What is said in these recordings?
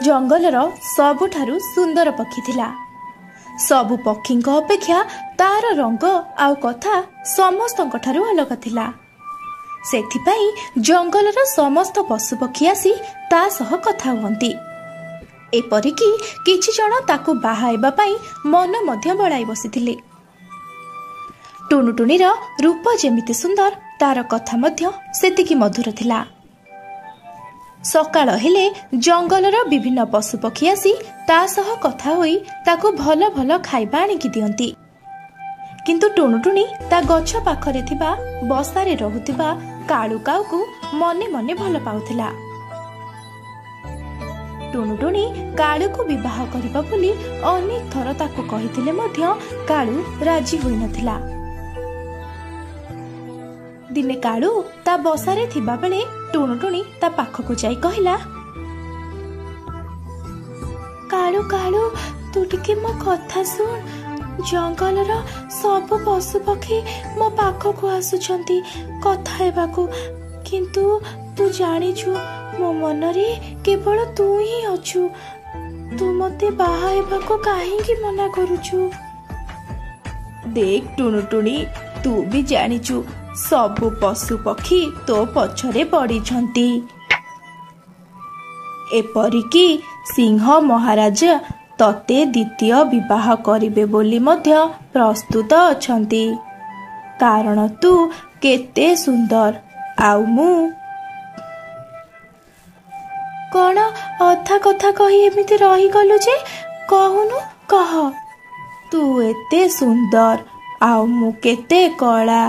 Jungler सबुठारु सुंदर पक्षी थिला। सबु पक्षींक अपेक्षा तार रंग आउ कथा समस्तंक ठारु अलग थिला। सेथिपाई जंगलर समस्त पशुपक्षी आसी ता सह कथा हुअंती। एपरिकी किछि जण ताकु बाहाइबा पई मन मध्य बळाई बसिथिले। टुनुटुनीर रूप जेमिति सुंदर तार कथा मध्य सेतिकी मधुर थिला। सकाळ हेले जंगलर विभिन्न पशुपक्षी आसी ता सह कथा होई ताकु भल भल खाइबा आनिकी दियंती। किंतु टुनुटुनी ता गछ पाखरे थिबा बसारे रहुथिबा काळू काऊकु मने मने भल पाउथिला। टुनुटुनी काळू को विवाह करिबा बोली अनेक थर ताकु कहिथिले मध्य काळू राजी होई नथिला। दिने काळू ता बसारे थिबा बेले टुनुटुनी ता पाखकु जाई कहिला, काळू काळू तू टिके मो कथा सुन। जंगलर सब पशु पक्षी मो पाखकु आसुचंती कथा हेबाकु, किंतु तू जानिछु मो मनरे केवल तू ही अछु। तू मते बाहा हेबाकु काहेकि मना करूछु? देख टुनुटुनी, तू भी जानिछु सबु पशु पक्षी तो पछरे पड़िछंती। एपरिकी सिंह महाराज तते द्वितीय विवाह करिबे बोली मध्य प्रस्तुत अछंती, कारण तू केते सुंदर। आउ मु कौन अधा कथा कही एमिति रही गलु जे? कहूनु कह। तू एते सुंदर आउ मु केते कला।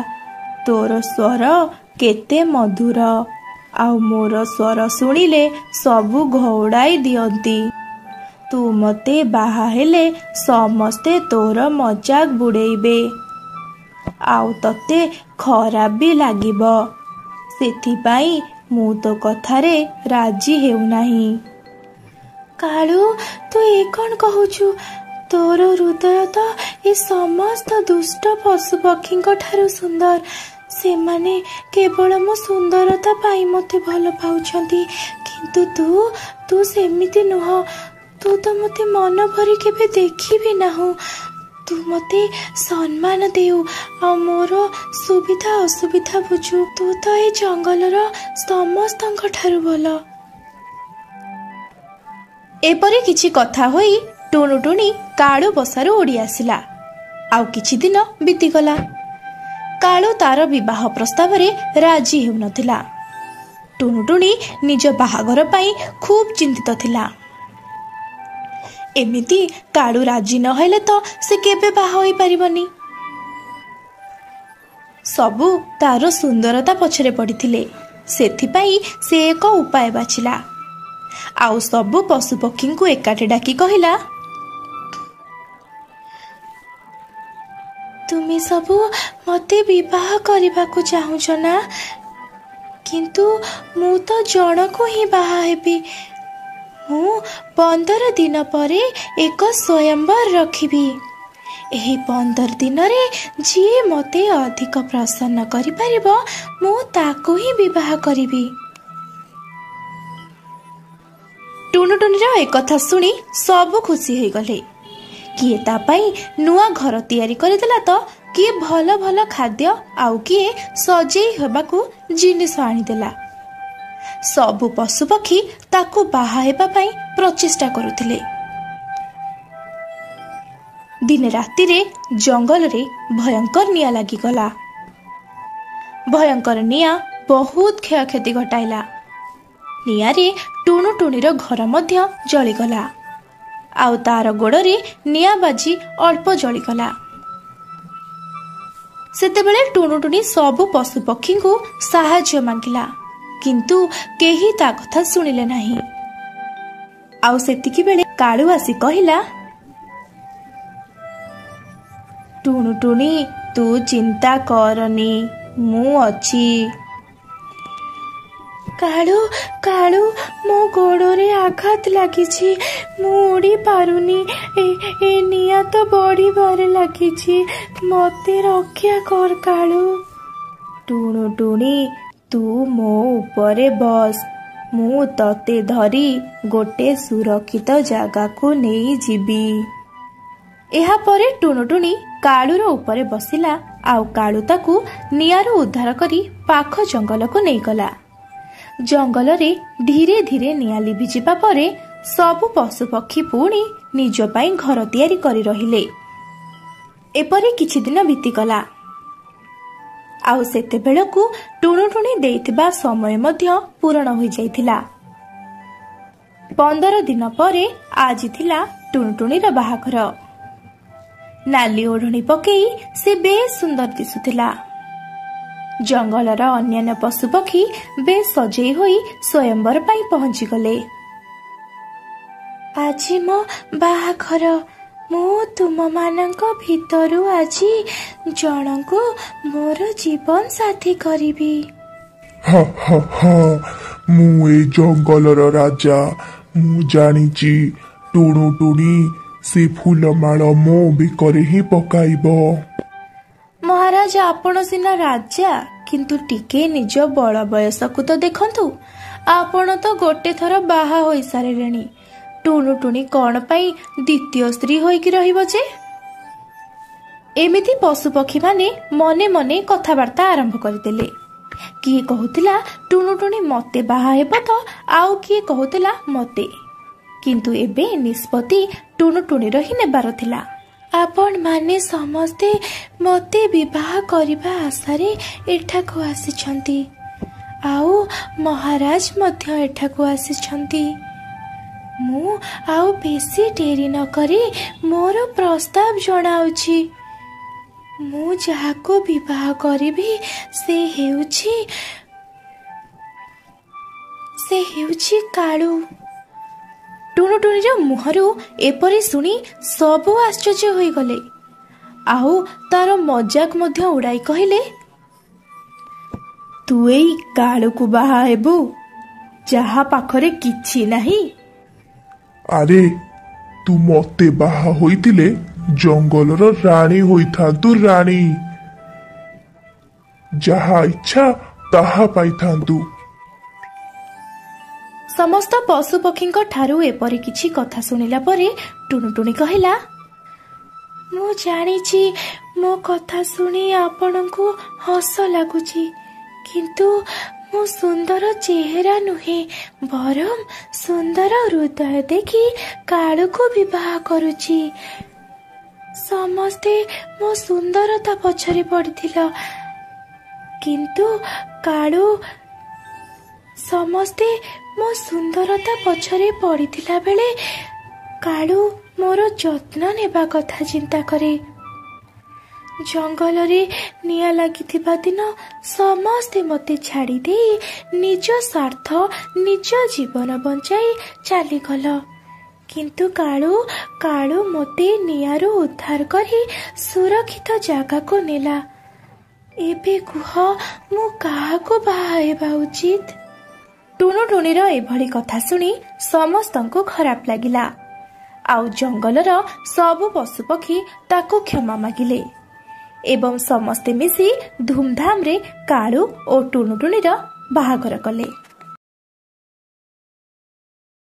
तोर स्वर केते मधुर आउ मोर स्वर सुनिले सबु घोड़ाई दियंती। तू मते बाहा हेले समस्ते तोर मजाक बुड़ेइबे आउ तते खराब भी लागिबो। सेथिपाई मु तो कथारे राजी हेउ नाही। काळू तू ए कोन कहूछु? तोर हृदय तो ए समस्त दुष्ट पशु पक्षींक ठारू सुंदर। सेमाने केवल मो सुंदरता पाई मते भल पाउछंती, किंतु तू सेमिति नुह। तू तो मते मन भरी केबे देखि भी नाहु। तू मते सम्मान देउ आ मोर सुविधा असुविधा बुझु। तू तो ए जंगलर समस्तंक ठारू भल। एपरि किछि कथा होई टुनुटुनी काळू बसारू उड़ी आसिला। आउ किछि दिन बीती गला। काळू तार विवाह प्रस्ताव रे राजी हेउ नथिला। टुनुटुनी निज बाहाघर पाई खूब चिंतित थिला। एमिति काळू राजी न हेले तो से केबे बाहा होई परिबनी। सबु तार सुंदरता पछरे पड़िथिले, सेथिपाई से एक उपाय बाछिला। आउ सबु पशुपक्षी को एकाटे डाकी कहिला, तुमे सबु मते विवाह करबाकू चाहुछ ना? किंतु मु तो जणको ही बाहा हेबी। मु 15 दिन परे एक स्वयंवर रखिबी। एही 15 दिन रे जी मते अधिक प्रसन्न करि परिबो मु ताको ही विवाह करिबी। टुनुटुनीर एक कथा सुनी सब खुशी होई गले। किए ता पाई नुआ घर तैयारी करदेला तो किए भल भल खाद्य आउ किए सजेई हेबाकू जिनिस आनिदेला। सबु पशुपक्षी ताकू बाहा हेबा पाई प्रचेष्टा करुथिले। दिने राति रे जंगल रे भयंकर निया लागी गला। भयंकर निया बहुत क्षयक्षति घटाइला। निया रे टुनुटुनीर घर मध्य जलिगला। आउ तार गोड़े निया बाजी अल्प जलिगला। सेतेबेले टुनुटुनी सबु पशुपक्षी को साहाय्य मांगिला, किंतु केही ता कथा सुनिले नाही। आउ सेतिकी बेले काळू आसी कहिला, टुनुटुनी तू चिंता करनी, मु अछि। काळू काळू मो गोड़े आघात लागिछि, मु उड़ी पारुनी। ए निया तो बड़ी बारे लागिछि, मते रक्षा कर काळू। टुनुटुनी तू मो ऊपरे बस, ମୁଁ ତତେ ଧରି ଗୋटे ସୁରକ୍ଷିତ ଜାଗାକୁ ନେଇଯିବି। ଏହାପରେ ଟୁଣୁଟୁଣି କାଳୁର ଉପରେ ବସିଲା ଆଉ କାଳୁ ତାକୁ ନିଆଁରୁ ଉଦ୍ଧାର କରି ପାଖ ଜଙ୍ଗଲକୁ ନେଇଗଲା। ଜଙ୍ଗଲରେ ଧୀରେ ଧୀରେ ନିଆଁ ଲିଭିଯିବା ପରେ ସବୁ ପଶୁପକ୍ଷୀ ପୁଣି ନିଜ ପାଇଁ ଘର ତିଆରି କରି ରହିଲେ। ଏପରି କିଛି ଦିନ ବିତିଗଲା ଆଉ ସେତେବେଳକୁ ଟୁଣୁଟୁଣି ଦେଇଥିବା ସମୟ ମଧ୍ୟ ପୂରଣ ହୋଇଯାଇଥିଲା। 15 ଦିନ ପରେ ଆଜି ଥିଲା ଟୁଣୁଟୁଣିର ବାହାଘର। ନାଲି ଓଢ଼ଣୀ ପକେଇ ସେ ବେଶ ସୁନ୍ଦର ଦିଶୁଥିଲା। ଜଙ୍ଗଲର ଅନ୍ୟାନ୍ୟ ପଶୁପକ୍ଷୀ ବେଶ ସଜେଇ ହୋଇ ସ୍ୱୟଂବର ପାଇଁ ପହଞ୍ଚିଗଲେ। ଆଜି ମୋ ବାହାଘର, ମୁଁ ତୁମମାନଙ୍କ ଭିତରୁ ଆଜି ଜଣଙ୍କୁ ମୋର ଜୀବନ ସାଥୀ କରିବି। ମୁଁ ଏ ଜଙ୍ଗଲର ରାଜା। ମୁଁ ଜାଣିଛି ଟୁଣୁଟୁଣି ସେ ଫୁଲମାଳ ମୋ ବେକରେ ହିଁ ପକାଇବ। ମହାରାଜ, ଆପଣ ସିନା ରାଜା, କିନ୍ତୁ ଟିକେ ନିଜ ବଳ ବୟସକୁ ତ ଦେଖନ୍ତୁ। ଆପଣ ତ ଗୋଟେ ଥର ବାହା ହୋଇସାରିଲେଣି। ଟୁଣୁଟୁଣି କଣ ପାଇଁ ଦ୍ୱିତୀୟ ସ୍ତ୍ରୀ ହୋଇକି ରହିବ ଯେ? ଏମିତି ପଶୁପକ୍ଷୀମାନେ ମନେ ମନେ କଥାବାର୍ତ୍ତା ଆରମ୍ଭ କରିଦେଲେ। କିଏ କହୁଥିଲା ଟୁଣୁଟୁଣି ମତେ ବାହା ହେବ ତ, ଆଉ କିଏ କହୁଥିଲା ମତେ। କିନ୍ତୁ ଏବେ ନିଷ୍ପତ୍ତି ଟୁଣୁଟୁଣିର ହିଁ ନେବାର ଥିଲା। ଆପଣ ମାନେ ସମସ୍ତେ ମତେ ବିବାହ କରିବା ଆଶାରେ ଏଠାକୁ ଆସିଛନ୍ତି, ଆଉ ମହାରାଜ ମଧ୍ୟ ଏଠାକୁ ଆସିଛନ୍ତି। ମୁଁ ଆଉ ବେଶୀ ଡେରି ନ କରି ମୋର ପ୍ରସ୍ତାବ ଜଣାଉଛି। ମୁଁ ଯାହାକୁ ବିବାହ କରିବି ସେ ହେଉଛି କାଳୁ। ଟୁଣୁଟୁଣିର ମୁହଁରୁ ଏପରି ଶୁଣି ସବୁ ଆଶ୍ଚର୍ଯ୍ୟ ହୋଇଗଲେ ଆଉ ତାର ମଜାକ ମଧ୍ୟ ଉଡାଇ କହିଲେ, ତୁ ଏଇ କାଳୁକୁ ବାହା ହେବୁ, ଯାହା ପାଖରେ କିଛି ନାହିଁ? ଆରେ, ତୁ ମତେ ବାହା ହୋଇଥିଲେ ଜଙ୍ଗଲର ରାଣୀ ହୋଇଥାନ୍ତୁ। ରାଣୀ, ଯାହା ଇଚ୍ଛା ତାହା ପାଇଥାନ୍ତୁ। ସମସ୍ତ ପଶୁପକ୍ଷୀଙ୍କ ଠାରୁ ଏପରି କିଛି କଥା ଶୁଣିଲା ପରେ ଟୁଣୁଟୁଣି କହିଲା, ମୁଁ ଜାଣିଛି ମୋ କଥା ଶୁଣି ଆପଣଙ୍କୁ ହସ ଲାଗୁଛି, କିନ୍ତୁ ମୁଁ ସୁନ୍ଦର ଚେହେରା ନୁହେଁ, ବରଂ ସୁନ୍ଦର ହୃଦୟ ଦେଖି କାଳୁକୁ ବିବାହ କରୁଛି। ସମସ୍ତେ ମୋ ସୁନ୍ଦରତା ପଛରେ ପଡ଼ିଥିଲ, କିନ୍ତୁ କାଳୁ ସମସ୍ତେ ମୋ ସୁନ୍ଦରତା ପଛରେ ପଡ଼ିଥିଲା ବେଳେ କାଳୁ ମୋର ଯତ୍ନ ନେବା କଥା ଚିନ୍ତା କରେ। ଜଙ୍ଗଲରେ ନିଆଁ ଲାଗିଥିବା ଦିନ ସମସ୍ତେ ମୋତେ ଛାଡ଼ି ଦେଇ ନିଜ ସ୍ୱାର୍ଥ, ନିଜ ଜୀବନ ବଞ୍ଚାଇ ଚାଲିଗଲ, କିନ୍ତୁ କାଳୁ ମୋତେ ନିଆଁରୁ ଉଦ୍ଧାର କରି ସୁରକ୍ଷିତ ଜାଗାକୁ ନେଲା। ଏବେ କୁହ, ମୁଁ କାହାକୁ ବାହା ହେବା ଉଚିତ? ଟୁଣୁଟୁଣିର ଏଭଳି କଥା ଶୁଣି ସମସ୍ତଙ୍କୁ ଖରାପ ଲାଗିଲା ଆଉ ଜଙ୍ଗଲର ସବୁ ପଶୁପକ୍ଷୀ ତାକୁ କ୍ଷମା ମାଗିଲେ ଏବଂ ସମସ୍ତେ ମିଶି ଧୁମଧାମରେ କାଳୁ ଓ ଟୁଣୁଟୁଣିର ବାହାଘର କଲେ।